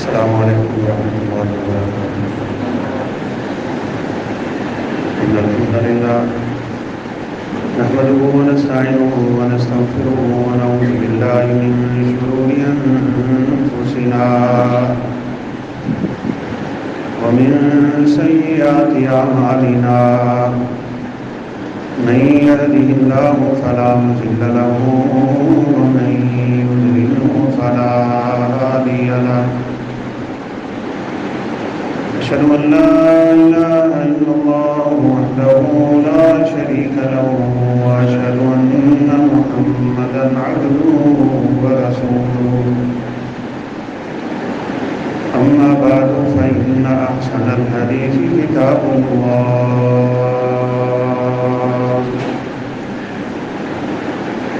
السلام علیکم ورحمۃ اللہ وبرکاتہ۔ إن الحمد لله نحمده ونستعينه ونستغفره ونعوذ بالله من شرور أنفسنا ومن سيئات أعمالنا، من يهده الله فلا مضل له ومن يضلله فلا هادي له، أشهد أن لا إله إلا الله وحده لا شريك له، وأشهد أن محمدا عبده ورسوله، أما بعد فإن أحسن الحديث كتاب الله،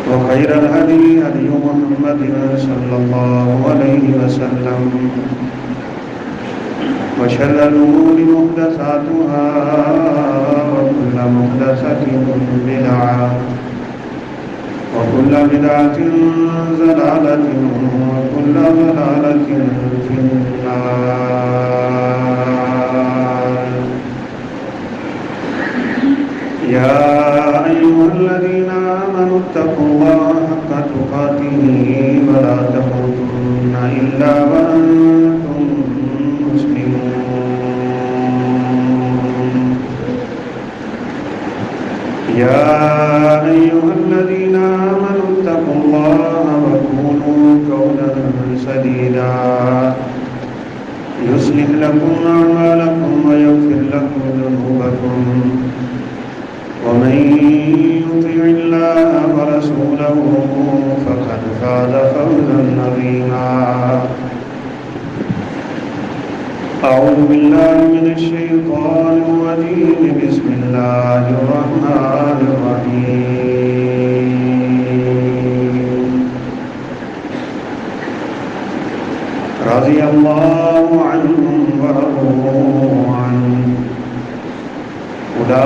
وخير الهدي هدي محمد صلى الله عليه وسلم، وشر الأمور محدثاتها، وكل محدثة بدعة، وكل بدعة ضلالة، وكل ضلالة في النار. يا أيها الذين آمنوا اتقوا الله حق تقاته ولا تموتن إلا وأنتم مسلمون. يا أيها الذين آمنوا اتقوا الله وقولوا قولا سديدا يصلح لكم أعمالكم ويغفر لكم ذنوبكم، ومن يطع الله ورسوله فقد فاز فوزا عظيما. أعوذ بالله من الشيطان الرجيم. بسم الله الرحمن الرحيم. رضي الله عنهم ورضوا عنه، أولئك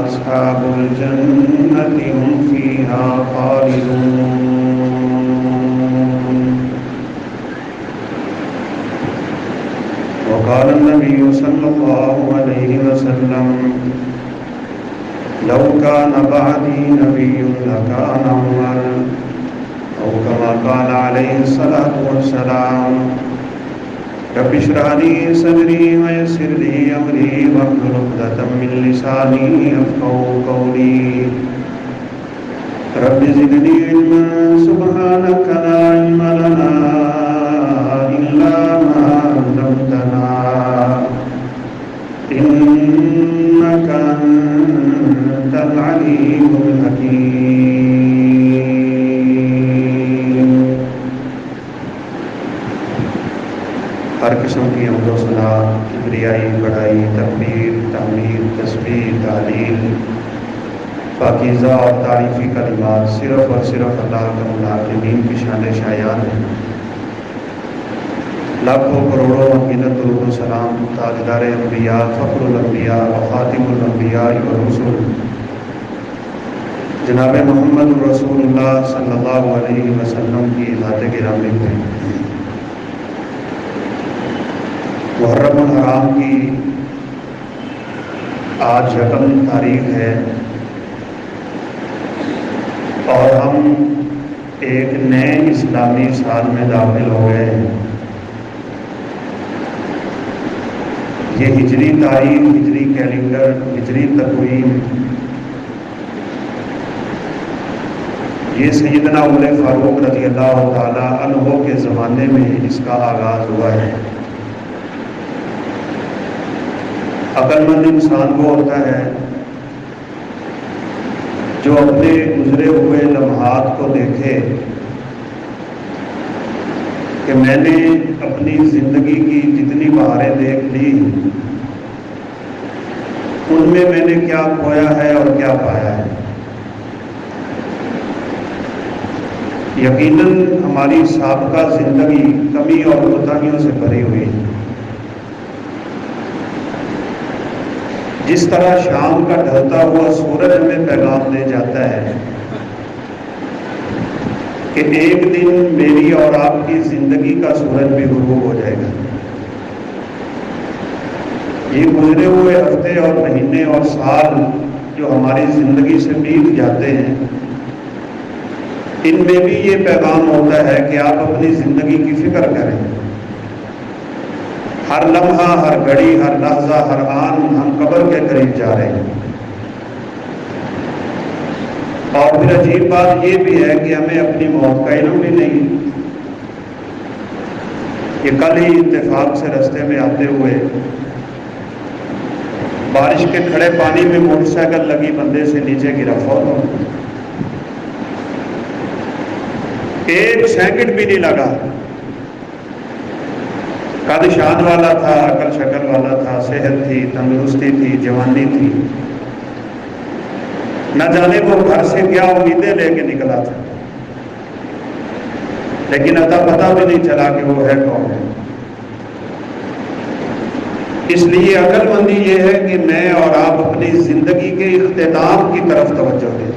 أصحاب الجنة هم فيها خالدون. وقال النبي صلى الله عليه وسلم: لو كان بعدي نبي لكان عمر، أو كما قال عليه الصلاة والسلام: رب اشرح لي صدري ويسر لي أمري واحلل عقدة من لساني يفقهوا قولي. رب زدني علما سبحانك لا علم لنا إلا ما علمتنا إنك أنت العليم الحكيم. ہر قسم کی حمد و ثنا، کبریائی، بڑائی، تکبیر، تحمید، تسبیح، تحلیل، پاکیزہ اور تعریفی کلمات صرف اور صرف اللہ کا منعقدین کی شان شایان ہے. لاکھوں کروڑوں عقیدت درود و سلام تاجدار انبیاء، فخر الانبیاء و خاتم الانبیاء والرسل جناب محمد رسول اللہ صلی اللہ علیہ وسلم کی ذات گرامی پہ. محرم الحرام کی آج 1 تاریخ ہے اور ہم ایک نئے اسلامی سال میں داخل ہو گئے ہیں. یہ ہجری تاریخ، ہجری کیلنڈر، ہجری تقویم، یہ سیدنا عمر فاروق رضی اللہ تعالی عنہ کے زمانے میں اس کا آغاز ہوا ہے. عقل مند انسان وہ ہوتا ہے جو اپنے گزرے ہوئے لمحات کو دیکھے کہ میں نے اپنی زندگی کی جتنی بہاریں دیکھ لی ان میں نے کیا کھویا ہے اور کیا پایا ہے. یقیناً ہماری سابقہ زندگی کمی اور کوتاہیوں سے بھری ہوئی ہے. جس طرح شام کا ڈھلتا ہوا سورج ہمیں پیغام دے جاتا ہے کہ ایک دن میری اور آپ کی زندگی کا سورج بھی غروب ہو جائے گا۔ یہ گزرے ہوئے ہفتے اور مہینے اور سال جو ہماری زندگی سے بیت جاتے ہیں، ان میں بھی یہ پیغام ہوتا ہے کہ آپ اپنی زندگی کی فکر کریں۔ ہر لمحہ، ہر گھڑی، ہر لحظہ، ہر آن ہم قبر کے قریب جا رہے ہیں۔ اور پھر عجیب بات یہ بھی ہے کہ ہمیں اپنی موت کا علم بھی نہیں۔ یہ کل ہی اتفاق سے رستے میں آتے ہوئے بارش کے کھڑے پانی میں موٹر سائیکل لگی بندے سے نیچے گرا، فوت ہو گیا۔ 1 سیکنڈ بھی نہیں لگا۔ قد شان والا تھا، عقل شکل والا تھا، صحت تھی، تندرستی تھی، جوانی تھی، نہ جانے وہ گھر سے کیا امیدیں لے کے نکلا تھا، لیکن اتا پتہ بھی نہیں چلا کہ وہ ہے کون ہے۔ اس لیے عقل مندی یہ ہے کہ میں اور آپ اپنی زندگی کے اختتام کی طرف توجہ دیں۔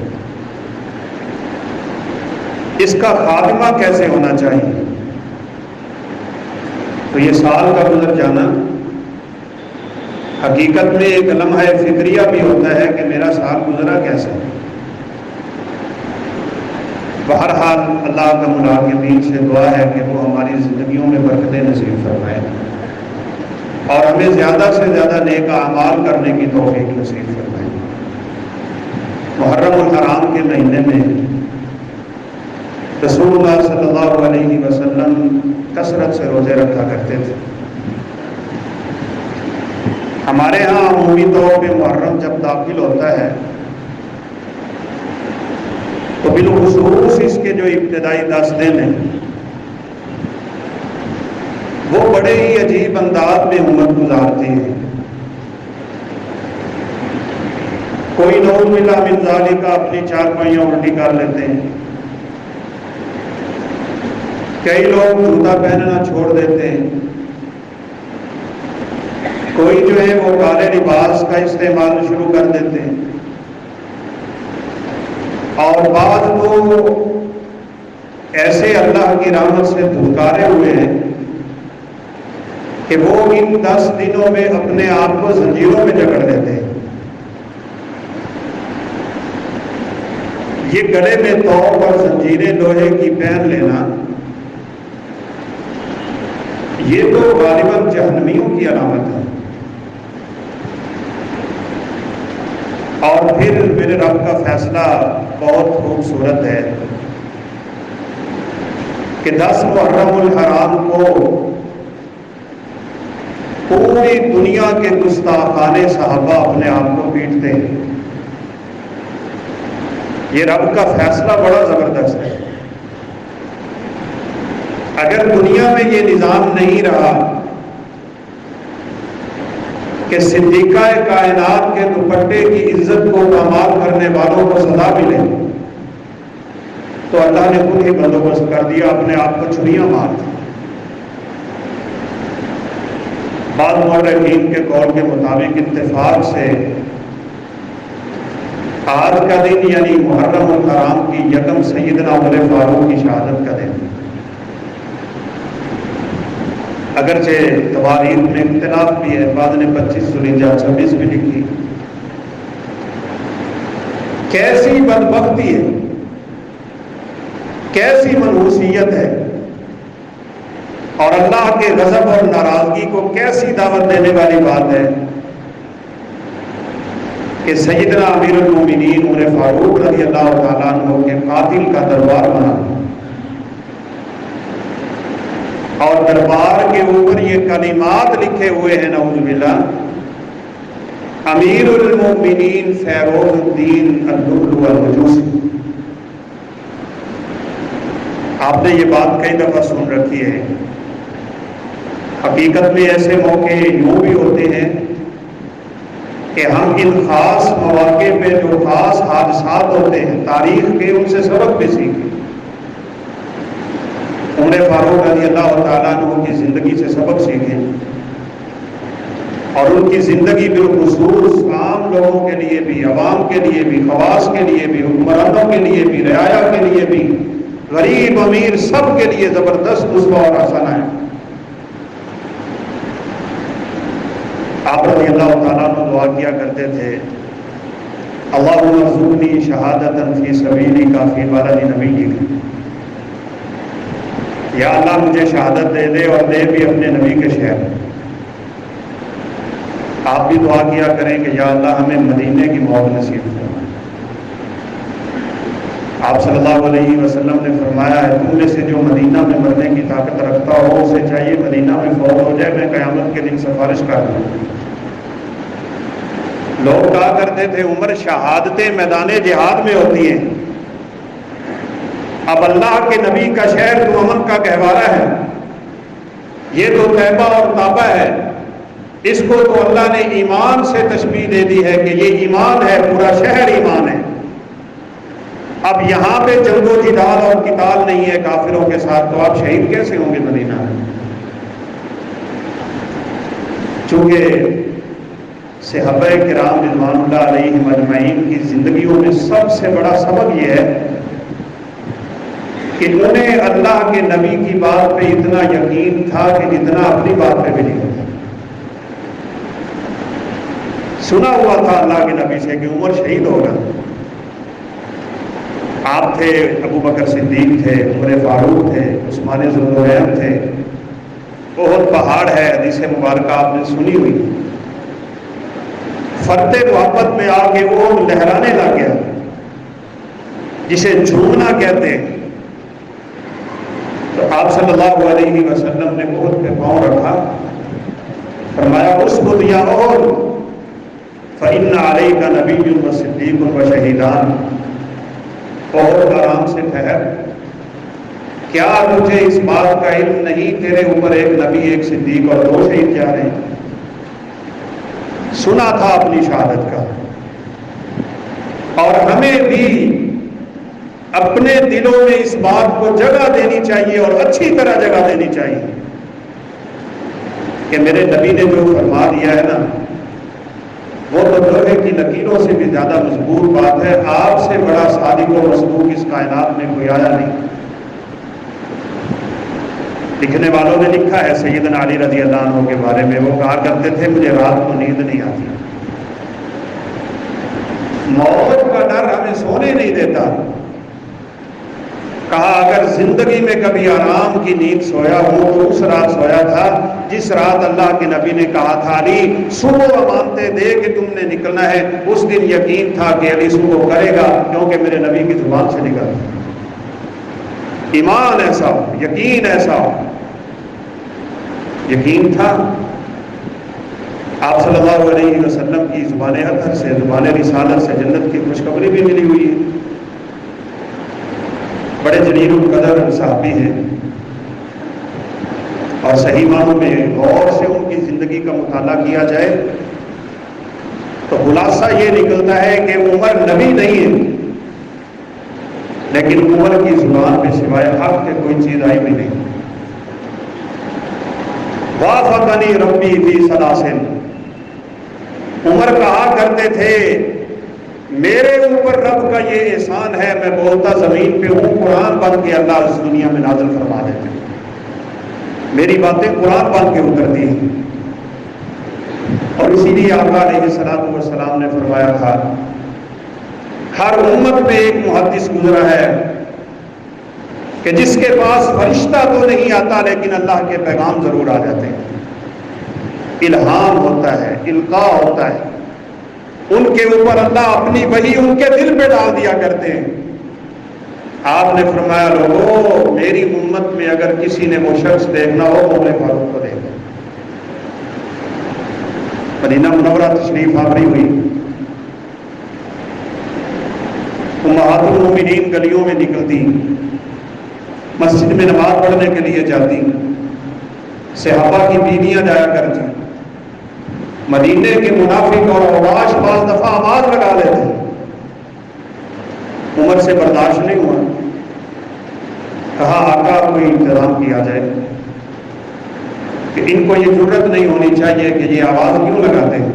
اس کا خاتمہ کیسے ہونا چاہیے؟ تو یہ سال کا گزر جانا حقیقت میں ایک لمحہ فکریہ بھی ہوتا ہے کہ میرا سال گزرا کیسے۔ بہرحال اللہ کا مراقبین سے دعا ہے کہ وہ ہماری زندگیوں میں برکتیں نصیب فرمائے اور ہمیں زیادہ سے زیادہ نیک اعمال کرنے کی توفیق نصیب فرمائے۔ محرم الحرام کے مہینے میں رسول اللہ صلی اللہ علیہ وسلم کثرت سے روزے رکھا کرتے تھے۔ ہمارے ہاں عمومی طور پہ محرم جب داخل ہوتا ہے تو بالخصوص اس کے جو ابتدائی 10 دن ہیں وہ بڑے ہی عجیب انداز میں امت گزارتی ہے۔ کوئی نعوذ باللہ من ذالک اپنی چارپائیاں الٹی کر لیتے ہیں، کئی لوگ جوتا پہننا چھوڑ دیتے ہیں، کوئی جو ہے وہ کالے لباس کا استعمال شروع کر دیتے ہیں، اور بعض تو ایسے اللہ کی رحمت سے دھتکارے ہوئے ہیں کہ وہ ان 10 دنوں میں اپنے آپ کو زنجیروں میں جکڑ دیتے ہیں۔ یہ گلے میں توق اور زنجیریں لوہے کی پہن لینا، یہ تو غالباً جہنمیوں کی علامت ہے۔ اور پھر میرے رب کا فیصلہ بہت خوبصورت ہے کہ 10 محرم الحرام کو پوری دنیا کے گستاخانے صحابہ اپنے آپ کو پیٹتے ہیں۔ یہ رب کا فیصلہ بڑا زبردست ہے۔ اگر دنیا میں یہ نظام نہیں رہا کہ صدیقہ کائنات کے دوپٹے کی عزت کو پامال کرنے والوں کو سزا ملے، تو اللہ نے خود ہی بندوبست کر دیا، اپنے آپ کو چھریاں مار دی۔ بعض مورخین کے قول کے مطابق اتفاق سے آج کا دن یعنی محرم الحرام کی یکم سیدنا عمر فاروق کی شہادت کا دن، اگرچہ تواریخ میں اختلاف بھی ہے، بعض نے 25 ذوالحجہ 26 بھی لکھی۔ کیسی بدبختی ہے، کیسی منحوسیت ہے، اور اللہ کے غضب اور ناراضگی کو کیسی دعوت دینے والی بات ہے کہ سیدنا امیر المومنین عمر فاروق رضی اللہ تعالیٰ عنہ کے قاتل کا دربار بنا اور دربار کے اوپر یہ کلمات لکھے ہوئے ہیں، نعوذ باللہ، امیر المومنین فیروز الدین اللؤلؤ المجوسی۔ آپ نے یہ بات کئی دفعہ سن رکھی ہے۔ حقیقت میں ایسے موقع یوں بھی ہوتے ہیں کہ ہم ان خاص مواقع پہ جو خاص حادثات ہوتے ہیں تاریخ کے، ان سے سبق بھی سیکھیں۔ عمر فاروق رضی اللہ تعالیٰ عنہ کی زندگی سے سبق سیکھیں، اور ان کی زندگی بالخصوص عام لوگوں کے لیے بھی، عوام کے لیے بھی، خواص کے لیے بھی، حکمرانوں کے لیے بھی، رعایا کے لیے بھی غریب امیر سب کے لیے زبردست نسخہ اور حسنہ ہے۔ آپ رضی اللہ تعالیٰ عنہ دعا کیا کرتے تھے، اللہم ارزقنی شہادۃ فی سبیلک فی بلد نبیک، یا اللہ مجھے شہادت دے دے اور دے بھی اپنے نبی کے شہر۔ آپ بھی دعا کیا کریں کہ یا اللہ ہمیں مدینے کی موت نصیب فرما۔ آپ صلی اللہ علیہ وسلم نے فرمایا ہے، تم میں سے جو مدینہ میں مرنے کی طاقت رکھتا ہو اسے چاہیے مدینہ میں فوت ہو جائے، میں قیامت کے دن سفارش کر دوں۔ لوگ کہا کرتے تھے عمر شہادتیں میدان جہاد میں ہوتی ہیں، اب اللہ کے نبی کا شہر تو امن کا گہوارہ ہے، یہ تو طیبہ اور طابہ ہے، اس کو تو اللہ نے ایمان سے تشبیہ دے دی ہے کہ یہ ایمان ہے، پورا شہر ایمان ہے۔ اب یہاں پہ جنگ و جدال اور قتال نہیں ہے کافروں کے ساتھ، تو آپ شہید کیسے ہوں گے مدینہ میں؟ چونکہ صحابہ کرام رضوان اللہ علیہم اجمعین کی زندگیوں میں سب سے بڑا سبب یہ ہے کہ انہیں اللہ کے نبی کی بات پہ اتنا یقین تھا کہ جتنا اپنی بات پہ بھی نہیں ہوتا۔ سنا ہوا تھا اللہ کے نبی سے کہ عمر شہید ہوگا، آپ تھے، ابو بکر صدیق تھے، عمر فاروق تھے، عثمان ذو النورین تھے، بہت پہاڑ ہے، حدیث مبارکہ آپ نے سنی ہوئی، فرد محبت میں آ کے وہ لہرانے لگ گیا جسے جھومنا کہتے ہیں۔ تو آپ صلی اللہ علیہ وسلم نے احد پہ پاؤں رکھا، فرمایا اسکت یا احد فإن علیک نبی و صدیق و شہیدان، احد آرام سے ٹھہر، کیا تجھے اس بات کا علم نہیں تیرے اوپر ایک نبی، ایک صدیق اور 2 شہید جا رہے ہیں؟ سنا تھا اپنی شہادت کا، اور ہمیں بھی اپنے دلوں میں اس بات کو جگہ دینی چاہیے اور اچھی طرح جگہ دینی چاہیے کہ میرے نبی نے جو فرما دیا ہے نا، وہ تو لوہے کی لکیروں سے بھی زیادہ مضبوط بات ہے۔ آپ سے بڑا صادق و مصدوق اس کائنات میں کوئی آیا نہیں۔ لکھنے والوں نے لکھا ہے سیدنا علی رضی اللہ عنہ کے بارے میں، وہ کہا کرتے تھے مجھے رات کو نیند نہیں آتی، موت کا ڈر ہمیں سونے نہیں دیتا۔ کہا اگر زندگی میں کبھی آرام کی نیند سویا ہوں تو اس رات سویا تھا جس رات اللہ کے نبی نے کہا تھا علی صبح امانتے دے کہ تم نے نکلنا ہے، اس دن یقین تھا کہ علی صبح کرے گا، کیونکہ میرے نبی کی زبان سے نکلا۔ ایمان ایسا ہو، یقین ایسا ہو، یقین تھا۔ آپ صلی اللہ علیہ وسلم کی زبان اطہر سے، زبان رسالت سے جنت کی خوشخبری بھی ملی ہوئی ہے۔ بڑے جلیل القدر صحابی ہیں، اور صحیح معنوں میں غور سے ان کی زندگی کا مطالعہ کیا جائے تو خلاصہ یہ نکلتا ہے کہ عمر نبی نہیں ہے، لیکن عمر کی زبان پہ سوائے حق کے کوئی چیز آئی بھی نہیں۔ وافقنی ربی فی سلاسل، عمر کہا کرتے تھے میرے اوپر رب کا یہ احسان ہے، میں بولتا زمین پہ ہوں، قرآن بن کے اللہ اس دنیا میں نازل فرما دیتے ہیں، میری باتیں قرآن بن کے اترتی ہیں۔ اور اسی لیے آقا علیہ السلام نے فرمایا تھا ہر امت میں ایک محدث گزرا ہے کہ جس کے پاس فرشتہ تو نہیں آتا لیکن اللہ کے پیغام ضرور آ جاتے ہیں، الہام ہوتا ہے، القاء ہوتا ہے، ان کے اوپر اللہ اپنی وحی ان کے دل پہ ڈال دیا کرتے ہیں۔ آپ نے فرمایا لوگوں میری امت میں اگر کسی نے وہ شخص دیکھنا ہو عمر فاروق کو دیکھو۔ مدینہ منورہ تشریف آوری ہوئی، امہات المومنین گلیوں میں نکلتی، مسجد میں نماز پڑھنے کے لیے جاتی، صحابہ کی بیویاں جایا کرتی، مدینے کے منافق اور اوباش بعض دفعہ آواز لگا لیتے، عمر سے برداشت نہیں ہوا، کہا آقا کوئی انتظام کیا جائے کہ ان کو یہ ضرورت نہیں ہونی چاہیے کہ یہ آواز کیوں لگاتے ہیں،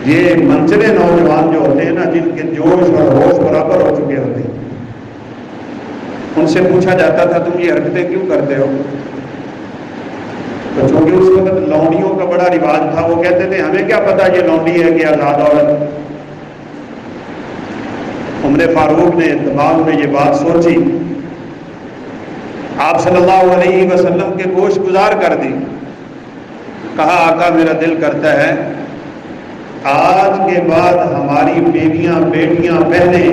یہ منچلے نوجوان جو ہوتے ہیں نا، جن کے جوش اور ہوش برابر ہو چکے ہوتے ہیں، ان سے پوچھا جاتا تھا تم یہ حرکتیں کیوں کرتے ہو؟ تو چونکہ اس وقت لونڈیوں کا بڑا رواج تھا، وہ کہتے تھے ہمیں کیا پتا یہ لونڈی ہے کہ آزاد عورت۔ عمر فاروق نے دماغ میں یہ بات سوچی، آپ صلی اللہ علیہ وسلم کے گوش گزار کر دی، کہا آقا میرا دل کرتا ہے آج کے بعد ہماری بیویاں بیٹیاں بہنیں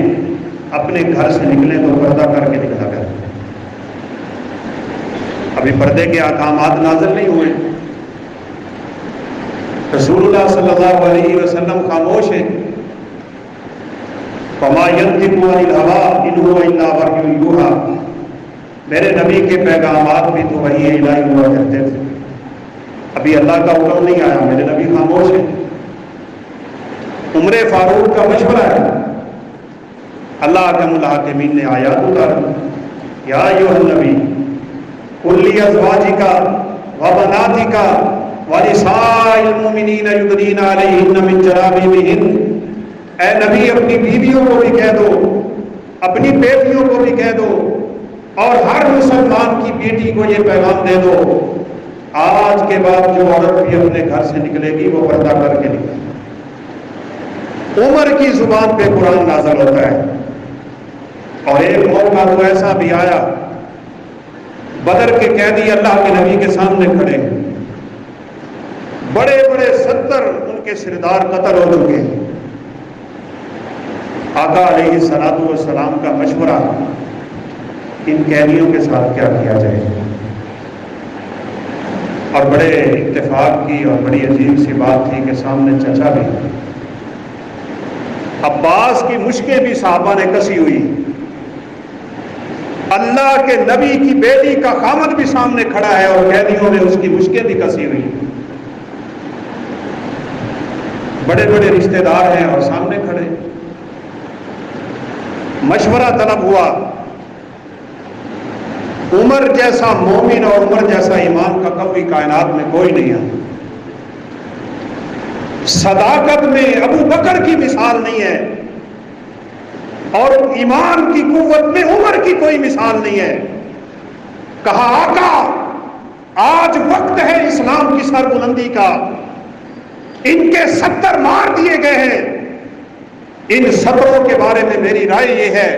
اپنے گھر سے نکلیں تو پردہ کر کے نکلا کریں۔ ابھی پردے کے احکامات نازل نہیں ہوئے، رسول اللہ صلی اللہ علیہ وسلم خاموش ہیں۔ وما ينطق عن الهوى ان هو الا وحی یوحی، میرے نبی کے پیغامات بھی تو وحی الہی ہوا کرتے تھے، ابھی اللہ کا حکم نہیں آیا، میرے نبی خاموش ہیں۔ عمر فاروق کا مشورہ ہے، اللہ احکم الحاکمین نے آیات اتاری، یا ایھا النبی قل لازواجک وبناتک ونساء المؤمنین یدنین علیہن من جلابیبہن، اے نبی اپنی بیویوں کو بھی کہہ دو، اپنی بیٹیوں کو بھی کہہ دو، اور ہر مسلمان کی بیٹی کو یہ پیغام دے دو، آج کے بعد جو عورت بھی اپنے گھر سے نکلے گی وہ پردہ کر کے نکلے۔ عمر کی زبان پہ قرآن نازل ہوتا ہے، اور ایک موقع تو ایسا بھی آیا بدر کے قیدی اللہ کے نبی کے سامنے کھڑے ہیں، بڑے بڑے 70 ان کے سردار قتل ہو چکے ہیں، آقا علیہ الصلوۃ والسلام کا مشورہ ان قیدیوں کے ساتھ کیا کیا جائے، اور بڑے اتفاق کی اور بڑی عجیب سی بات تھی کہ سامنے چچا بھی، عباس کی مشکیں بھی صحابہ نے کسی ہوئی، اللہ کے نبی کی بیٹی کا خامد بھی سامنے کھڑا ہے اور قیدیوں نے اس کی مشکیں بھی کسی ہوئی، بڑے بڑے رشتہ دار ہیں اور سامنے کھڑے۔ مشورہ طلب ہوا، عمر جیسا مومن اور عمر جیسا ایمان کا قوی کائنات میں کوئی نہیں ہے، صداقت میں ابو بکر کی مثال نہیں ہے، اور ایمان کی قوت میں عمر کی کوئی مثال نہیں ہے۔ کہا آقا آج وقت ہے اسلام کی سربلندی کا، ان کے 70 مار دیے گئے ہیں، ان 70 کے بارے میں میری رائے یہ ہے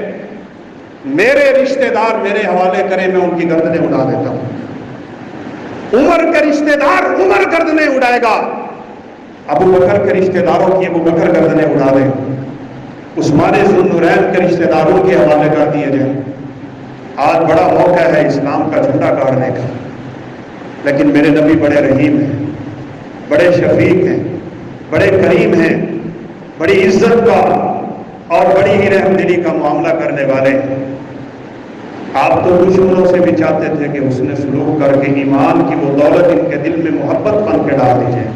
میرے رشتہ دار میرے حوالے کریں، میں ان کی گردنیں اڑا دیتا ہوں۔ عمر کے رشتہ دار عمر گردنیں اڑائے گا، ابو بکر کے رشتہ داروں کی ابو بکر گردنیں اڑا دیں، عثمان ذو النورین کے رشتہ داروں کے حوالے کر دیے جائیں۔ آج بڑا موقع ہے اسلام کا جھنڈا گاڑنے کا، لیکن میرے نبی بڑے رحیم ہیں، بڑے شفیق ہیں، بڑے کریم ہیں، بڑی عزت کا اور بڑی ہی رحم دلی کا معاملہ کرنے والے ہیں۔ آپ تو دشمنوں سے بھی چاہتے تھے کہ اس نے سلوک کر کے ایمان کی وہ دولت ان کے دل میں محبت بن کے ڈال دیجیے۔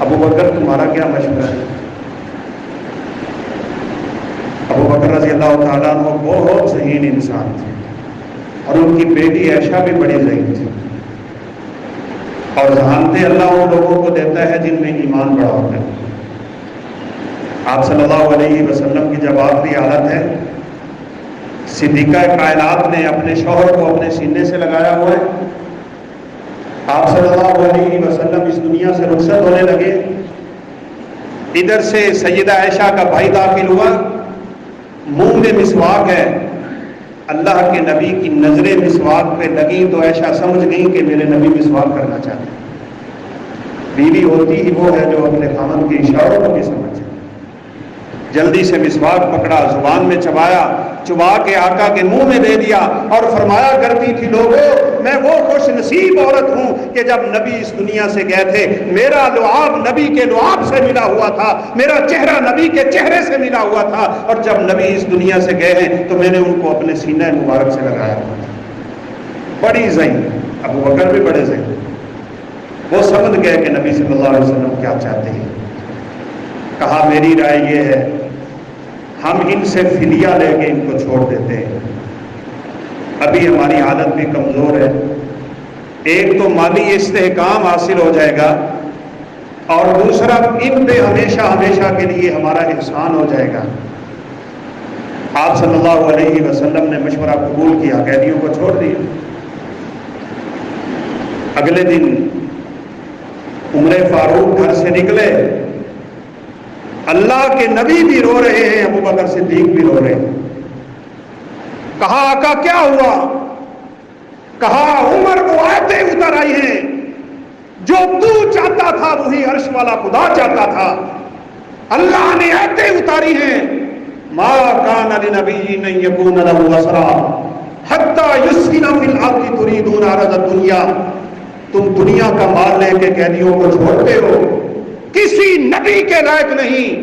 ابو بکر تمہارا کیا مشورہ ہے؟ ابو بکر رضی اللہ تعالیٰ عنہ بہت ذہین انسان تھے، اور ان کی بیٹی عائشہ بھی بڑی ذہین تھی، اور ذہانتیں اللہ ان لوگوں کو دیتا ہے جن میں ایمان بڑا ہوتا ہے۔ آپ صلی اللہ علیہ وسلم کی جب آخری حالت ہے، صدیقہ کائنات نے اپنے شوہر کو اپنے سینے سے لگایا ہوا ہے، آپ صلی اللہ علیہ وسلم اس دنیا سے رخصت ہونے لگے، ادھر سے سیدہ عائشہ کا بھائی داخل ہوا، منہ میں مسواک ہے، اللہ کے نبی کی نظریں مسواک پہ لگیں تو عائشہ سمجھ گئی کہ میرے نبی مسواک کرنا چاہتے ہیں۔ بیوی ہوتی ہی وہ ہے جو اپنے خامن کے اشاروں کو بھی سمجھے، جلدی سے مسواک پکڑا، زبان میں چبایا، چبا کے آقا کے منہ میں دے دیا، اور فرمایا کرتی تھی لوگوں میں وہ خوش نصیب عورت ہوں کہ جب نبی اس دنیا سے گئے تھے میرا لعاب نبی کے لعاب سے ملا ہوا تھا، میرا چہرہ نبی کے چہرے سے ملا ہوا تھا، اور جب نبی اس دنیا سے گئے ہیں تو میں نے ان کو اپنے سینہ مبارک سے لگایا ہوا تھا۔ بڑی ذہین، ابو بکر بھی بڑے ذہین، وہ سمجھ گئے کہ نبی صلی اللہ علیہ وسلم کیا چاہتے ہیں۔ کہا میری رائے یہ ہے ہم ان سے فدیہ لے کے ان کو چھوڑ دیتے ہیں، ابھی ہماری حالت بھی کمزور ہے، ایک تو مالی استحکام حاصل ہو جائے گا، اور دوسرا ان پہ ہمیشہ ہمیشہ کے لیے ہمارا احسان ہو جائے گا۔ آپ صلی اللہ علیہ وسلم نے مشورہ قبول کیا، قیدیوں کو چھوڑ دیا۔ اگلے دن عمر فاروق گھر سے نکلے، اللہ کے نبی بھی رو رہے ہیں، ابو بکر صدیق بھی رو رہے ہیں۔ کہا آقا کیا ہوا؟ کہا عمر کو آیتیں اتر آئی ہیں، جو تو چاہتا تھا وہی عرش والا خدا چاہتا تھا، اللہ نے آیتیں اتاری ہیں، ما کان لنبی ان یکون له اسرا حتی یسکن فی الارض تریدون عرض الدنیا۔ تم دنیا کا مال لے کے قیدیوں کو چھوڑتے ہو، کسی نبی کے لائق نہیں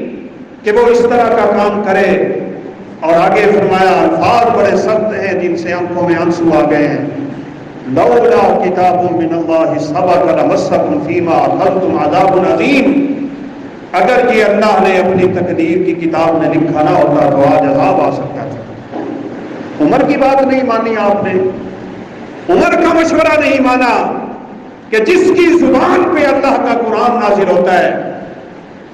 کہ وہ اس طرح کا کام کرے۔ اور آگے فرمایا الفاظ بڑے سخت ہیں جن سے آنکھوں میں آنسو آ گئے ہیں، لولا کتاب من اللہ سبق لمسکم فیما اخذتم عذاب عظیم۔ اگر یہ اللہ نے اپنی تقدیر کی کتاب میں لکھا نہ ہوتا تو آج عذاب آ سکتا تھا۔ عمر کی بات نہیں مانی آپ نے، عمر کا مشورہ نہیں مانا کہ جس کی زبان پہ اللہ کا قرآن نازل ہوتا ہے۔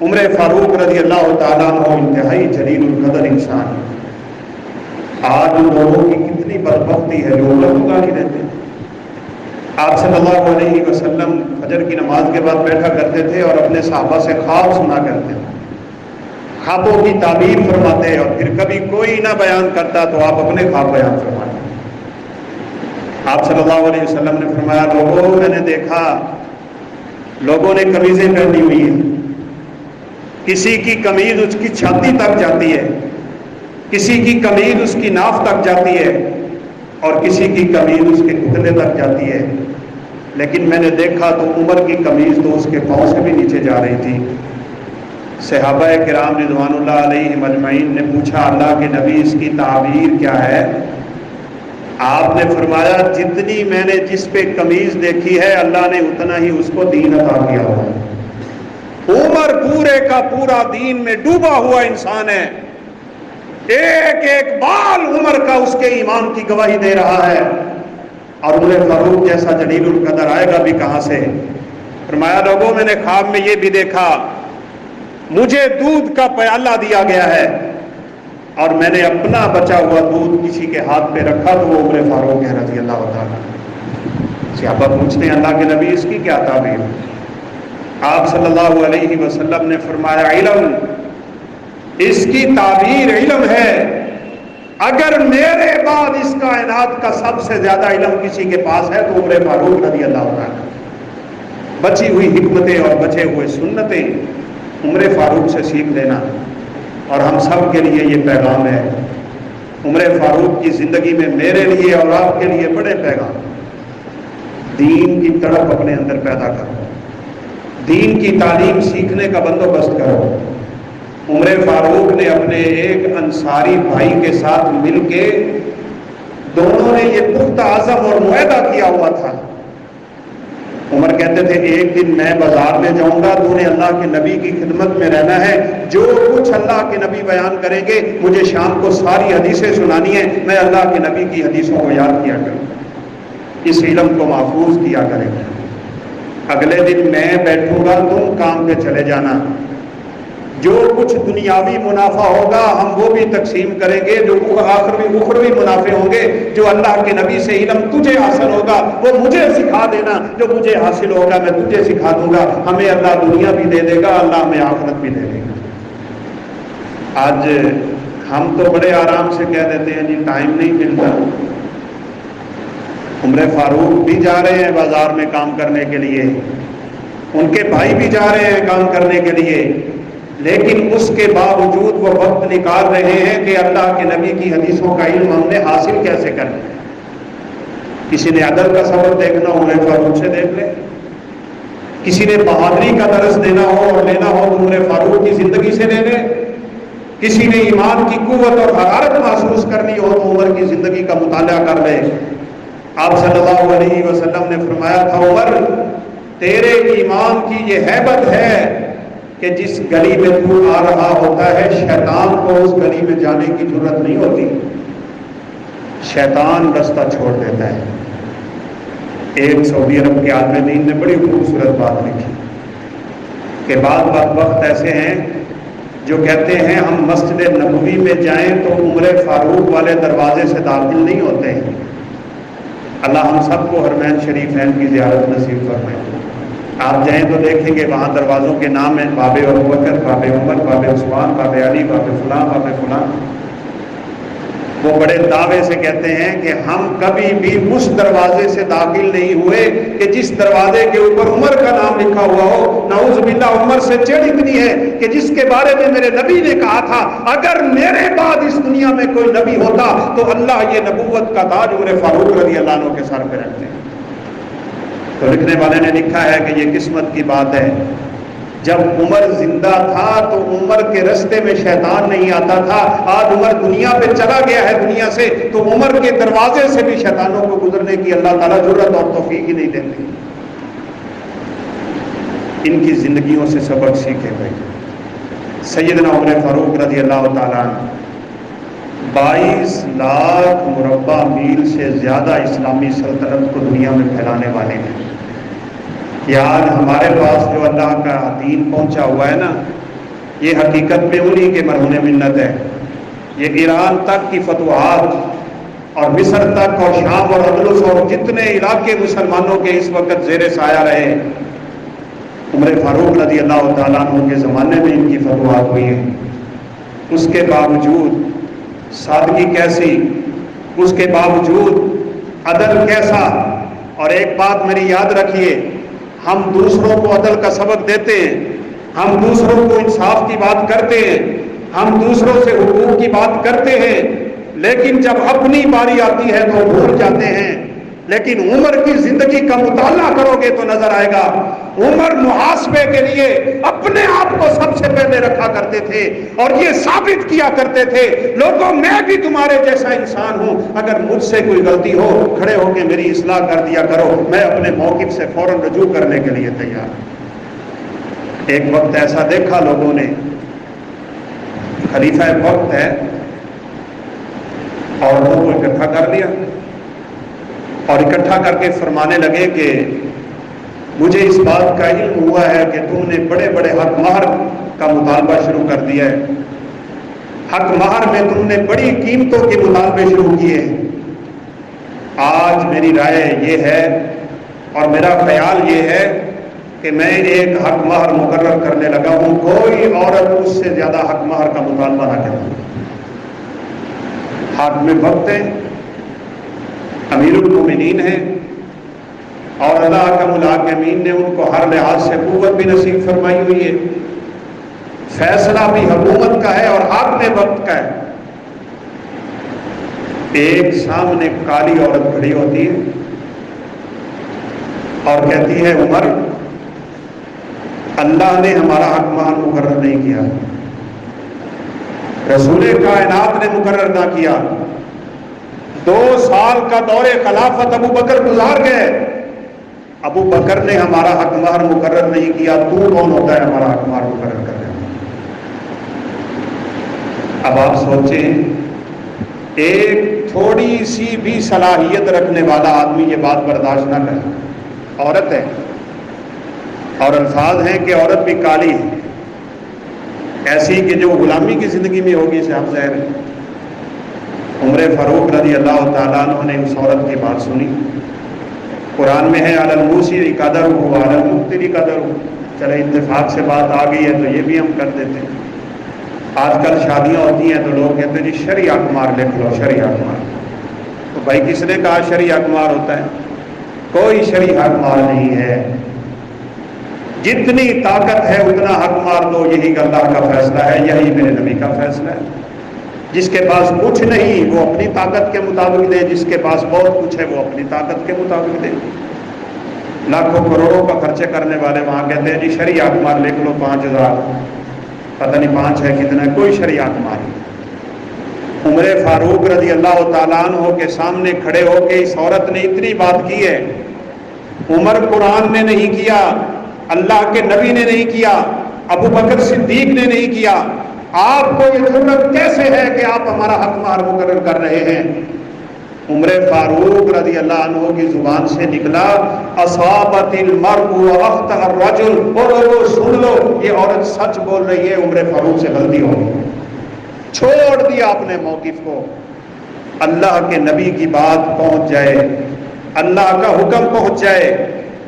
عمر فاروق رضی اللہ تعالیٰ عنہ انتہائی جلیل القدر انسان ہے۔ آج ان لوگوں کی کتنی بدبختی ہے جو عمر کو گالی دیتے ہیں۔ آپ صلی اللہ علیہ وسلم فجر کی نماز کے بعد بیٹھا کرتے تھے اور اپنے صحابہ سے خواب سنا کرتے تھے، خوابوں کی تعبیر فرماتے، اور پھر کبھی کوئی نہ بیان کرتا تو آپ اپنے خواب بیان فرماتے۔ آپ صلی اللہ علیہ وسلم نے فرمایا لوگوں میں نے دیکھا لوگوں نے قمیضیں پہنی ہوئی ہیں، کسی کی قمیض اس کی چھاتی تک جاتی ہے، کسی کی قمیض اس کی ناف تک جاتی ہے، اور کسی کی قمیض اس کے گھٹنے تک جاتی ہے، لیکن میں نے دیکھا تو عمر کی قمیض تو اس کے پاؤں سے بھی نیچے جا رہی تھی۔ صحابہ کرام رضوان اللہ علیہم اجمعین نے پوچھا اللہ کے نبی اس کی تعبیر کیا ہے؟ آپ نے فرمایا جتنی میں نے جس پہ قمیض دیکھی ہے اللہ نے اتنا ہی اس کو دین عطا کیا ہوا ہے۔ عمر پورے کا پورا دین میں ڈوبا ہوا انسان ہے، ایک ایک بال عمر کا اس کے ایمان کی گواہی دے رہا ہے، اور عمر فاروق جیسا جلیل القدر آئے گا بھی کہاں سے؟ فرمایا لوگوں میں نے خواب میں یہ بھی دیکھا مجھے دودھ کا پیالہ دیا گیا ہے اور میں نے اپنا بچا ہوا دودھ کسی کے ہاتھ پہ رکھا تو وہ عمر فاروق ہے رضی اللہ تعالیٰ۔ صحابہ پوچھتے ہیں اللہ کے نبی اس کی کیا تعبیر؟ آپ صلی اللہ علیہ وسلم نے فرمایا علم، اس کی تعبیر علم ہے، اگر میرے بعد اس کائنات کا سب سے زیادہ علم کسی کے پاس ہے تو عمر فاروق رضی اللہ تعالیٰ۔ بچی ہوئی حکمتیں اور بچے ہوئے سنتیں عمر فاروق سے سیکھ لینا، اور ہم سب کے لیے یہ پیغام ہے۔ عمر فاروق کی زندگی میں میرے لیے اور آپ کے لیے بڑے پیغام، دین کی تڑپ اپنے اندر پیدا کرو، دین کی تعلیم سیکھنے کا بندوبست کرو۔ عمر فاروق نے اپنے ایک انصاری بھائی کے ساتھ مل کے دونوں نے یہ پختہ عزم اور معاہدہ کیا ہوا تھا۔ عمر کہتے تھے ایک دن میں بازار میں جاؤں گا، تو نے اللہ کے نبی کی خدمت میں رہنا ہے، جو کچھ اللہ کے نبی بیان کریں گے مجھے شام کو ساری حدیثیں سنانی ہیں، میں اللہ کے نبی کی حدیثوں کو یاد کیا کروں، اس علم کو محفوظ کیا کریں گے۔ اگلے دن میں بیٹھوں گا، تم کام پہ چلے جانا، جو کچھ دنیاوی منافع ہوگا ہم وہ بھی تقسیم کریں گے، جو اخروی منافع ہوں گے، جو اللہ کے نبی سے علم تجھے حاصل ہوگا وہ مجھے سکھا دینا، جو مجھے حاصل ہوگا میں تجھے سکھا دوں گا، ہمیں اللہ دنیا بھی دے دے گا، اللہ ہمیں آخرت بھی دے دے گا۔ آج ہم تو بڑے آرام سے کہہ دیتے ہیں جی ٹائم نہیں ملتا۔ عمر فاروق بھی جا رہے ہیں بازار میں کام کرنے کے لیے، ان کے بھائی بھی جا رہے ہیں کام کرنے کے لیے، لیکن اس کے باوجود وہ وقت نکال رہے ہیں کہ اللہ کے نبی کی حدیثوں کا علم ہم نے حاصل کیسے کرنا ہے۔ کسی نے عدل کا سبق دیکھنا ہو عمر فاروق سے دیکھ لے، کسی نے بہادری کا درس دینا ہو اور لینا ہو تو عمر فاروق کی زندگی سے لے لے، کسی نے ایمان کی قوت اور حرارت محسوس کرنی ہو تو عمر کی زندگی کا مطالعہ کر لے۔ آپ صلی اللہ علیہ وسلم نے فرمایا تھا عمر تیرے ایمان کی یہ ہیبت ہے کہ جس گلی میں تو آ رہا ہوتا ہے شیطان کو اس گلی میں جانے کی ضرورت نہیں ہوتی، شیطان رستہ چھوڑ دیتا ہے۔ ایک سعودی عرب کے عالم دین نے بڑی خوبصورت بات لکھی کہ بعض وقت ایسے ہیں جو کہتے ہیں ہم مسجد نبوی میں جائیں تو عمر فاروق والے دروازے سے داخل نہیں ہوتے ہیں۔ اللہ ہم سب کو حرمین شریفین کی زیارت نصیب فرمائے۔ آپ جائیں تو دیکھیں گے وہاں دروازوں کے نام ہیں باب ابوبکر، باب عمر، باب عثمان، باب علی، باب فلاں، باب فلاں۔ وہ بڑے دعوے سے کہتے ہیں کہ ہم کبھی بھی اس دروازے سے داخل نہیں ہوئے کہ جس دروازے کے اوپر عمر کا نام لکھا ہوا ہو۔ نعوذ باللہ، عمر سے چڑھ اتنی ہے کہ جس کے بارے میں میرے نبی نے کہا تھا اگر میرے بعد اس دنیا میں کوئی نبی ہوتا تو اللہ یہ نبوت کا تاج عمر فاروق رضی اللہ عنہ کے سر پہ رکھتے ہیں۔ تو لکھنے والے نے لکھا ہے کہ یہ قسمت کی بات ہے، جب عمر زندہ تھا تو عمر کے رستے میں شیطان نہیں آتا تھا۔ آج عمر دنیا پہ چلا گیا ہے دنیا سے تو عمر کے دروازے سے بھی شیطانوں کو گزرنے کی اللہ تعالیٰ جرأت اور توفیق ہی نہیں دیتے۔ ان کی زندگیوں سے سبق سیکھے بھائی۔ سیدنا عمر فاروق رضی اللہ تعالیٰ عنہ 22 لاکھ مربع میل سے زیادہ اسلامی سلطنت کو دنیا میں پھیلانے والے ہیں۔ کہ آج ہمارے پاس جو اللہ کا دین پہنچا ہوا ہے نا، یہ حقیقت میں انہی کے مرہون منت ہے۔ یہ ایران تک کی فتوحات اور مصر تک اور شام اور اندلس اور جتنے علاقے مسلمانوں کے اس وقت زیر سایہ رہے، عمر فاروق رضی اللہ تعالیٰ عنہ کے زمانے میں ان کی فتوحات ہوئی ہیں۔ اس کے باوجود سادگی کیسی، اس کے باوجود عدل کیسا۔ اور ایک بات میری یاد رکھیے، ہم دوسروں کو عدل کا سبق دیتے ہیں، ہم دوسروں کو انصاف کی بات کرتے ہیں، ہم دوسروں سے حقوق کی بات کرتے ہیں، لیکن جب اپنی باری آتی ہے تو بھول جاتے ہیں۔ لیکن عمر کی زندگی کا مطالعہ کرو گے تو نظر آئے گا، عمر محاسبے کے لیے اپنے آپ کو سب سے پہلے رکھا کرتے تھے اور یہ ثابت کیا کرتے تھے، لوگوں میں بھی تمہارے جیسا انسان ہوں، اگر مجھ سے کوئی غلطی ہو کھڑے ہو کے میری اصلاح کر دیا کرو، میں اپنے موقف سے فوراً رجوع کرنے کے لیے تیار۔ ایک وقت ایسا دیکھا لوگوں نے، خلیفہ وقت ہے اور وہ اکٹھا کر لیا اور اکٹھا کر کے فرمانے لگے کہ مجھے اس بات کا علم ہوا ہے کہ تم نے بڑے بڑے حق مہر کا مطالبہ شروع کر دیا ہے، حق مہر میں تم نے بڑی قیمتوں کے مطالبے شروع کیے ہیں۔ آج میری رائے یہ ہے اور میرا خیال یہ ہے کہ میں ایک حق مہر مقرر کرنے لگا ہوں، کوئی عورت اس سے زیادہ حق مہر کا مطالبہ نہ کرے۔ ہاتھ میں وقت ہے، امیر المومنین ہیں اور اللہ کا الحاکمین نے ان کو ہر لحاظ سے قوت بھی نصیب فرمائی ہوئی ہے، فیصلہ بھی حکومت کا ہے اور ہاتھ میں وقت کا ہے۔ ایک سامنے کالی عورت کھڑی ہوتی ہے اور کہتی ہے عمر، اللہ نے ہمارا حق مہر مقرر نہیں کیا، رسول کائنات نے مقرر نہ کیا، 2 سال کا دور خلافت ابو بکر گزار گئے، ابو بکر نے ہمارا حق مہر مقرر نہیں کیا، تو کون ہوتا ہے ہمارا حق مہر مقرر کرنے والا؟ اب آپ سوچیں، ایک تھوڑی سی بھی صلاحیت رکھنے والا آدمی یہ بات برداشت نہ کرے، عورت ہے اور الفاظ ہیں کہ عورت بھی کالی ہے، ایسی کہ جو غلامی کی زندگی میں ہوگی صاحب ظاہر ہے۔ عمر فاروق رضی اللہ تعالیٰ عنہ نے اس عورت کی بات سنی۔ قرآن میں ہے علی الموسع قدرہ وعلی المقتر قدرہ، چلے اتفاق سے بات آ گئی ہے تو یہ بھی ہم کر دیتے ہیں۔ آج کل شادیاں ہوتی ہیں تو لوگ کہتے ہیں جی شرعی اقمار لکھ لو، شرعی اقمار۔ تو بھائی کس نے کہا شرعی اقمار ہوتا ہے؟ کوئی شرعی اقمار نہیں ہے، جتنی طاقت ہے اتنا حق مار دو، یہی اللہ کا فیصلہ ہے، یہی میرے نبی کا فیصلہ ہے۔ جس کے پاس کچھ نہیں وہ اپنی طاقت کے مطابق دے، جس کے پاس بہت کچھ ہے وہ اپنی طاقت کے مطابق دے۔ لاکھوں کروڑوں کا خرچے کرنے والے وہاں کہتے ہیں جی شرعی اقمار لکھ لو 5000، پتہ نہیں 5 ہے کتنا ہے، کوئی شرعی اقمار نہیں۔ عمر فاروق رضی اللہ تعالیٰ عنہ کے سامنے کھڑے ہو کے اس عورت نے اتنی بات کی ہے، عمر قرآن نے نہیں کیا، اللہ کے نبی نے نہیں کیا، ابو بکر صدیق نے نہیں کیا، آپ کو یہ ضرورت کیسے ہے کہ آپ ہمارا حق مہر مقرر کر رہے ہیں؟ عمر فاروق رضی اللہ عنہ کی زبان سے نکلا اصابت المرء واخطأ الرجل، اور لوگوں سن لو یہ عورت سچ بول رہی ہے، عمر فاروق سے غلطی ہو گئی۔ چھوڑ دیا اپنے موقف کو، اللہ کے نبی کی بات پہنچ جائے، اللہ کا حکم پہنچ جائے،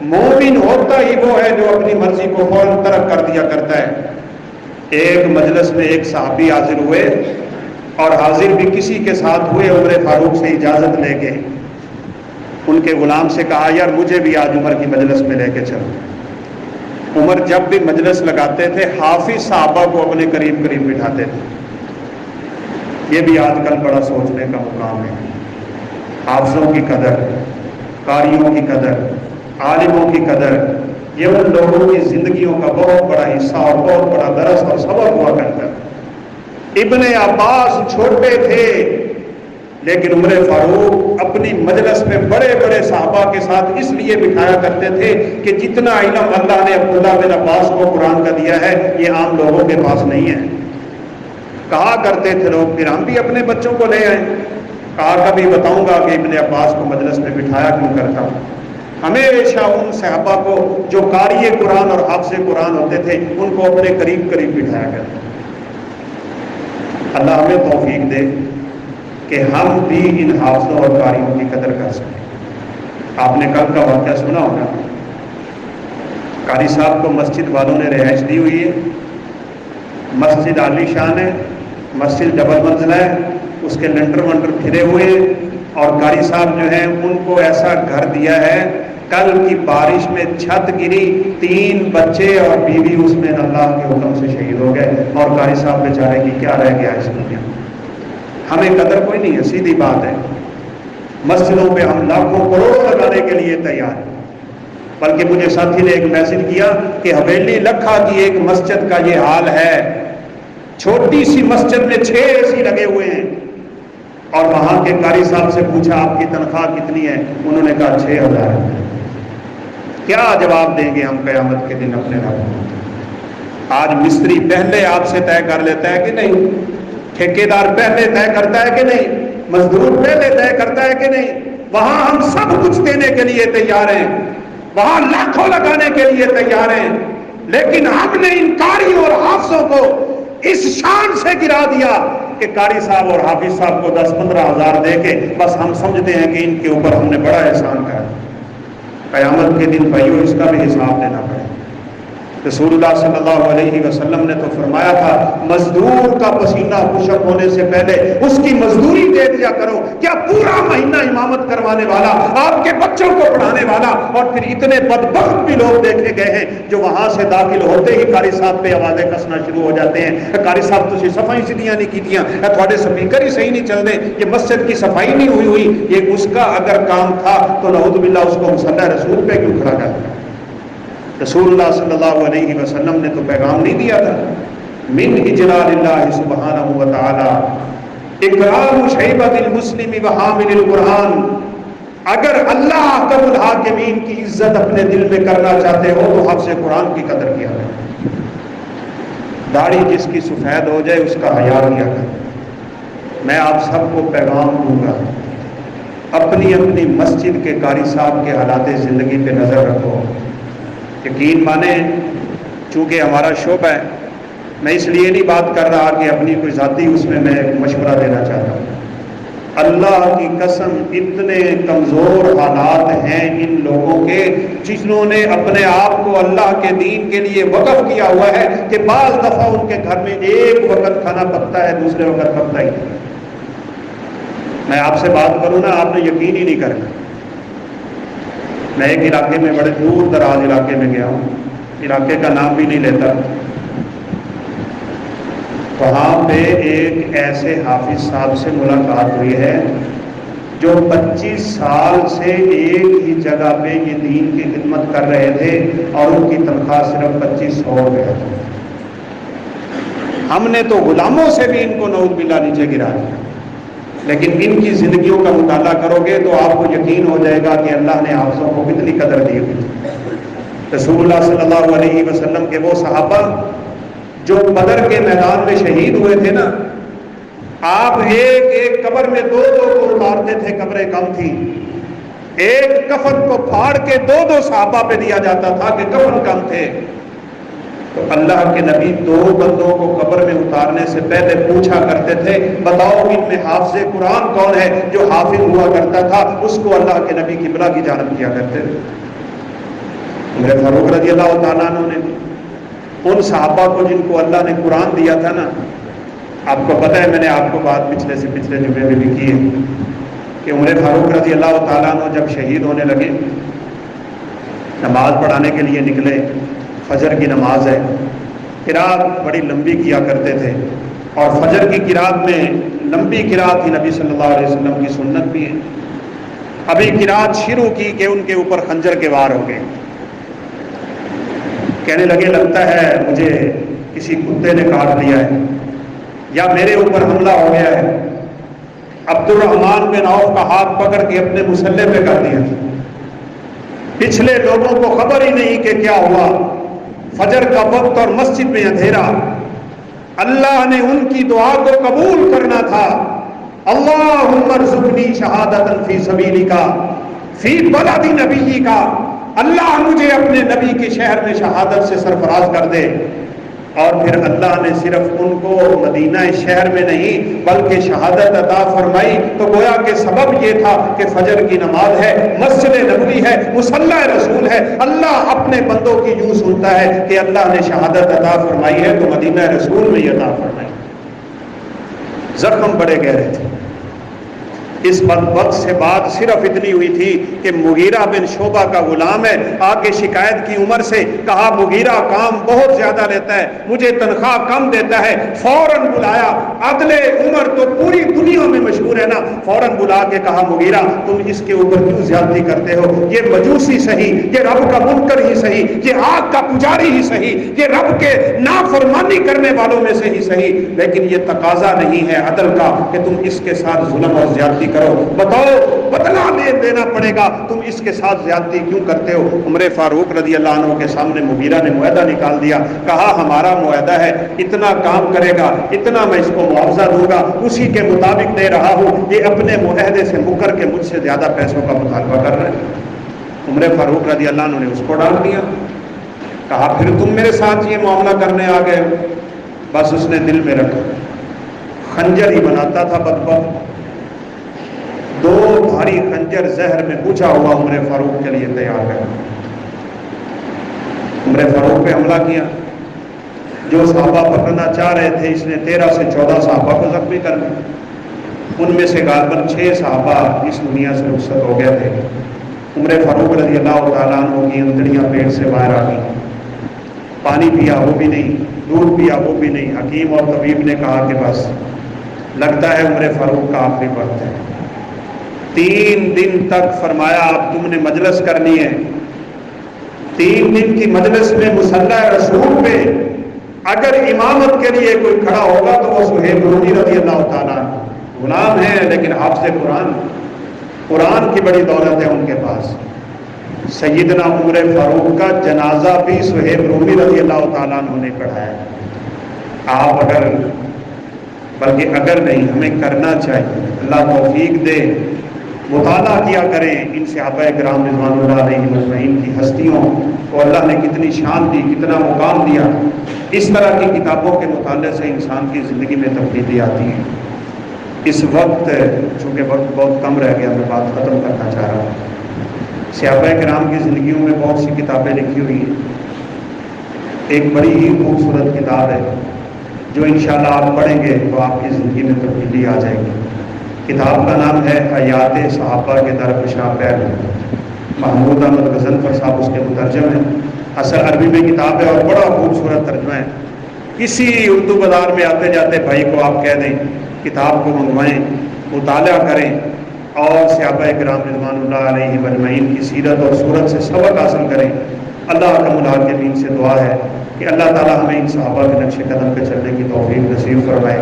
مومن ہوتا ہی وہ ہے جو اپنی مرضی کو فوراً ترک کر دیا کرتا ہے۔ ایک مجلس میں ایک صحابی حاضر ہوئے، اور حاضر بھی کسی کے ساتھ ہوئے، عمر فاروق سے اجازت لے کے ان کے غلام سے کہا یار مجھے بھی آج عمر کی مجلس میں لے کے چلو۔ عمر جب بھی مجلس لگاتے تھے حافظ صحابہ کو اپنے قریب قریب بٹھاتے تھے۔ یہ بھی آج کل بڑا سوچنے کا مقام ہے۔ حافظوں کی قدر، قاریوں کی قدر، عالموں کی قدر، یہ ان لوگوں کی زندگیوں کا بہت بڑا حصہ اور بہت بڑا درس اور سبق ہوا کرتا ہے۔ ابن عباس چھوٹے تھے لیکن عمر فاروق اپنی مجلس میں بڑے بڑے صحابہ کے ساتھ اس لیے بٹھایا کرتے تھے کہ جتنا علم اللہ نے عبداللہ بن عباس کو قرآن کا دیا ہے یہ عام لوگوں کے پاس نہیں ہے۔ کہا کرتے تھے لوگ پھر ہم بھی اپنے بچوں کو لے آئیں، کہا کبھی بتاؤں گا کہ ابن عباس کو مجلس میں بٹھایا کیوں کرتا ہوں۔ ہمیشہ ان صحابہ کو جو قاری قرآن اور حافظ قرآن ہوتے تھے ان کو اپنے قریب قریب بٹھایا کرتے۔ اللہ ہمیں توفیق دے کہ ہم بھی ان حافظوں اور قاریوں کی قدر کر سکیں۔ آپ نے کل کا واقعہ سنا ہوگا، قاری صاحب کو مسجد والوں نے رہائش دی ہوئی ہے، مسجد عالی شان ہے، مسجد ڈبل منزلہ ہے، اس کے لنٹر ونٹر پھرے ہوئے ہیں، اور قاری صاحب جو ہیں ان کو ایسا گھر دیا ہے، کل کی بارش میں چھت گری، 3 بچے اور بیوی اس میں اللہ کے حکم سے شہید ہو گئے، اور قاری صاحب بیچارے کی کیا رہ گیا اس دنیا میں۔ ہمیں قدر کوئی نہیں ہے، سیدھی بات ہے۔ مسجدوں پہ ہم لاکھوں کروڑوں لگانے کے لیے تیار ہیں، بلکہ مجھے ساتھی نے ایک میسج کیا کہ حویلی لکھا کی ایک مسجد کا یہ حال ہے، چھوٹی سی مسجد میں 6 AC لگے ہوئے ہیں، اور وہاں کے قاری صاحب سے پوچھا آپ کی تنخواہ کتنی ہے؟ انہوں نے کہا 6000 ہے۔ کیا جواب دیں گے ہم قیامت کے دن اپنے رب کو؟ آج مستری پہلے آپ سے طے کر لیتا ہے کہ نہیں؟ ٹھیکیدار پہلے طے کرتا ہے کہ نہیں؟ مزدور پہلے طے کرتا ہے کہ نہیں؟ وہاں ہم سب کچھ دینے کے لیے تیار ہیں، وہاں لاکھوں لگانے کے لیے تیار ہیں، لیکن ہم نے ان قاریوں اور حافظوں کو اس شان سے گرا دیا کہ قاری صاحب اور حافظ صاحب کو 10-15 ہزار دے کے بس ہم سمجھتے ہیں کہ ان کے اوپر ہم نے بڑا احسان کرا۔ قیامت کے دن بھائیو اس کا بھی حساب دینا پڑے۔ رسول اللہ صلی اللہ علیہ وسلم نے تو فرمایا تھا مزدور کا پسینہ خشک ہونے سے پہلے اس کی مزدوری دے دیا کرو۔ کیا پورا مہینہ امامت کروانے والا، آپ کے بچوں کو پڑھانے والا، اور پھر اتنے بدبخت بھی لوگ دیکھے گئے ہیں جو وہاں سے داخل ہوتے ہی قاری صاحب پہ آوازیں کسنا شروع ہو جاتے ہیں، قاری صاحب تسی صفائی سیدھیاں نہیں کیتیاں، تھوڑے سپیکر ہی صحیح نہیں چل رہے، یہ مسجد کی صفائی نہیں ہوئی، یہ اس کا اگر کام تھا تو نعوذ باللہ اس کو مصلی رسول پہ کیوں کھڑا کرتا؟ رسول اللہ صلی اللہ علیہ وسلم نے تو پیغام نہیں دیا تھا من اجلال اللہ سبحانہ وتعالی اکرام شیبۃ المسلم وحامل القرآن۔ اگر اللہ احکم الحاکمین کی عزت اپنے دل میں کرنا چاہتے ہو تو حفظ قرآن کی قدر کیا کرے، داڑھی جس کی سفید ہو جائے اس کا حیا کیا کرے۔ میں آپ سب کو پیغام دوں گا، اپنی اپنی مسجد کے قاری صاحب کے حالات زندگی پہ نظر رکھو۔ یقین مانیں چونکہ ہمارا شعبہ ہے، میں اس لیے نہیں بات کر رہا کہ اپنی کوئی ذاتی اس میں مشورہ دینا چاہتا ہوں۔ اللہ کی قسم اتنے کمزور حالات ہیں ان لوگوں کے جنہوں نے اپنے آپ کو اللہ کے دین کے لیے وقف کیا ہوا ہے کہ بعض دفعہ ان کے گھر میں ایک وقت کھانا پکتا ہے، دوسرے وقت پکتا ہی نہیں۔ میں آپ سے بات کروں نا آپ نے یقین ہی نہیں کرنا۔ میں ایک علاقے میں بڑے دور دراز علاقے میں گیا ہوں، علاقے کا نام بھی نہیں لیتا، وہاں پہ ایک ایسے حافظ صاحب سے ملاقات ہوئی ہے جو 25 سال سے ایک ہی جگہ پہ یہ دین کی خدمت کر رہے تھے اور ان کی تنخواہ صرف 2500 روپے ہے۔ ہم نے تو غلاموں سے بھی ان کو نعوذ باللہ نیچے گرا دیا، لیکن ان کی زندگیوں کا مطالعہ کرو گے تو آپ کو یقین ہو جائے گا کہ اللہ نے حافظوں کو کتنی قدر دی ہوئی۔ رسول اللہ صلی اللہ علیہ وسلم کے وہ صحابہ جو بدر کے میدان میں شہید ہوئے تھے نا، آپ ایک ایک قبر میں دو دو کو اتارتے تھے، قبریں کم تھی، ایک کفن کو پھاڑ کے دو دو صحابہ پہ دیا جاتا تھا کہ کفن کم تھے۔ تو اللہ کے نبی دو بندوں کو قبر میں اتارنے سے پہلے پوچھا کرتے تھے، بتاؤ ان میں حافظ قرآن کون ہے؟ جو حافظ ہوا کرتا تھا اس کو اللہ کے نبی قبلہ کی جانب کیا کرتے تھے۔ عمر فاروق رضی اللہ تعالیٰ عنہ نے ان صحابہ کو جن کو اللہ نے قرآن دیا تھا نا، آپ کو پتہ ہے، میں نے آپ کو بات پچھلے جمعے میں بھی کی ہے کہ عمر فاروق رضی اللہ تعالیٰ عنہ جب شہید ہونے لگے، نماز پڑھانے کے لیے نکلے، فجر کی نماز ہے، قرات بڑی لمبی کیا کرتے تھے، اور فجر کی قرات میں لمبی قرات ہی نبی صلی اللہ علیہ وسلم کی سنت بھی ہے۔ ابھی قرات شروع کی کہ ان کے اوپر خنجر کے وار ہو گئے، کہنے لگے لگتا ہے مجھے کسی کتے نے کاٹ لیا ہے یا میرے اوپر حملہ ہو گیا ہے۔ عبد الرحمن بن عوف کا ہاتھ پکڑ کے اپنے مسلح پہ کر دیا، پچھلے لوگوں کو خبر ہی نہیں کہ کیا ہوا، فجر کا وقت اور مسجد میں اندھیرا، اللہ نے ان کی دعا کو قبول کرنا تھا، اللہم ارزقنی شہادتا فی سبیلک فی بلد نبیک، اللہ مجھے اپنے نبی کے شہر میں شہادت سے سرفراز کر دے۔ اور پھر اللہ نے صرف ان کو مدینہ شہر میں نہیں بلکہ شہادت عطا فرمائی، تو گویا کہ سبب یہ تھا کہ فجر کی نماز ہے، مسجد نبوی ہے، مصلی رسول ہے، اللہ اپنے بندوں کی یوں سنتا ہے کہ اللہ نے شہادت عطا فرمائی ہے تو مدینہ رسول میں عطا فرمائی۔ زخم بڑے گہرے تھے۔ اس بدبخت سے بات صرف اتنی ہوئی تھی کہ مغیرہ بن شعبہ کا غلام ہے، آ کے شکایت کی عمر سے، کہا مغیرہ کام بہت زیادہ لیتا ہے، مجھے تنخواہ کم دیتا ہے، فوراً بلایا، عدل عمر تو پوری دنیا میں مشہور ہے نا، فوراً بلا کے کہا مغیرہ تم اس کے اوپر کیوں زیادتی کرتے ہو؟ یہ مجوسی صحیح، یہ رب کا منکر ہی صحیح، یہ آگ کا پجاری ہی صحیح، یہ رب کے نافرمانی کرنے والوں میں سے ہی صحیح، لیکن یہ تقاضا نہیں ہے عدل کا کہ تم اس کے ساتھ ظلم اور زیادتی کرو، بتاؤ بدلہ دینا پڑے گا، تم اس کے ساتھ زیادتی کیوں کرتے ہو؟ عمر فاروق رضی اللہ عنہ کے سامنے مغیرہ نے معاہدہ نکال دیا، کہا ہمارا معاہدہ ہے اتنا کام کرے گا اتنا میں اس کو معاوضہ دوں گا، اسی کے مطابق دے رہا ہوں، یہ اپنے معاہدے سے مکر کے مجھ سے زیادہ پیسوں کا مطالبہ کر رہے ہیں۔ عمر فاروق رضی اللہ عنہ نے اس کو ڈال دیا، کہا پھر تم میرے ساتھ یہ معاملہ کرنے آ گئے ہو؟ بس اس نے دل میں رکھا، خنجر ہی بناتا تھا بدبخت، دو بھاری خنجر زہر میں بجھا ہوا عمر فاروق کے لیے تیار ہے۔ عمر فاروق پہ حملہ کیا، جو صحابہ پکڑنا چاہ رہے تھے اس نے 13 سے 14 صحابہ کو زخمی کر دیا، ان میں سے غالباً 6 صحابہ اس دنیا سے رخصت ہو گئے تھے۔ عمر فاروق رضی اللہ تعالیٰ عنہ کی انتڑیاں پیٹ سے باہر آ گئی، پانی پیا وہ بھی نہیں، دودھ پیا وہ بھی نہیں۔ حکیم اور طبیب نے کہا کہ بس لگتا ہے عمر فاروق کا آخری وقت ہے۔ 3 دن تک فرمایا اب تم نے مجلس کرنی ہے، 3 دن کی مجلس میں مصلی رسول پہ اگر امامت کے لیے کوئی کھڑا ہوگا تو وہ صہیب رومی رضی اللہ تعالیٰ غلام ہے لیکن حافظ قرآن کی بڑی دولت ہے ان کے پاس۔ سیدنا عمر فاروق کا جنازہ بھی صہیب رومی رضی اللہ تعالیٰ عنہ نے پڑھایا۔ آپ اگر نہیں ہمیں کرنا چاہیے، اللہ توفیق دے، مطالعہ کیا کریں ان صحابہ کرام رضوان اللہ علیہم اجمعین کی ہستیوں کو اللہ نے کتنی شان دی، کتنا مقام دیا۔ اس طرح کی کتابوں کے مطالعے سے انسان کی زندگی میں تبدیلی آتی ہے۔ اس وقت چونکہ وقت بہت کم رہ گیا، میں بات ختم کرنا چاہ رہا ہوں۔ صحابہ کرام کی زندگیوں میں بہت سی کتابیں لکھی ہوئی ہیں، ایک بڑی ہی خوبصورت کتاب ہے جو انشاءاللہ آپ پڑھیں گے تو آپ کی زندگی میں تبدیلی آ جائے گی۔ کتاب کا نام ہے حیات صحابہ کے درپیشہ پہلو، محمود احمد غضنفر صاحب اس کے مترجم ہیں۔ اصل عربی میں کتاب ہے اور بڑا خوبصورت ترجمہ ہے۔ کسی اردو بازار میں آتے جاتے بھائی کو آپ کہہ دیں کتاب کو منگوائیں، مطالعہ کریں اور صحابہ کرام رضوان اللہ علیہم اجمعین کی سیرت اور صورت سے سبق حاصل کریں۔ اللہ رب العالمین سے دعا ہے کہ اللہ تعالیٰ ہمیں ان صحابہ کے نقش قدم پہ چلنے کی توفیق نصیب فرمائے۔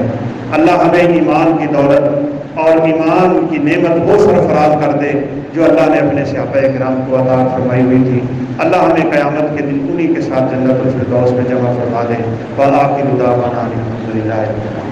اللہ ہمیں ایمان کی دولت اور ایمان کی نعمت وہ سرفراز کر دے جو اللہ نے اپنے صحابہ کرام کو عطا فرمائی ہوئی تھی۔ اللہ ہمیں قیامت کے دن انہی کے ساتھ جنت الفردوس میں جمع فرما دے۔ وآخر دعوانا الحمدللہ رب العالمین۔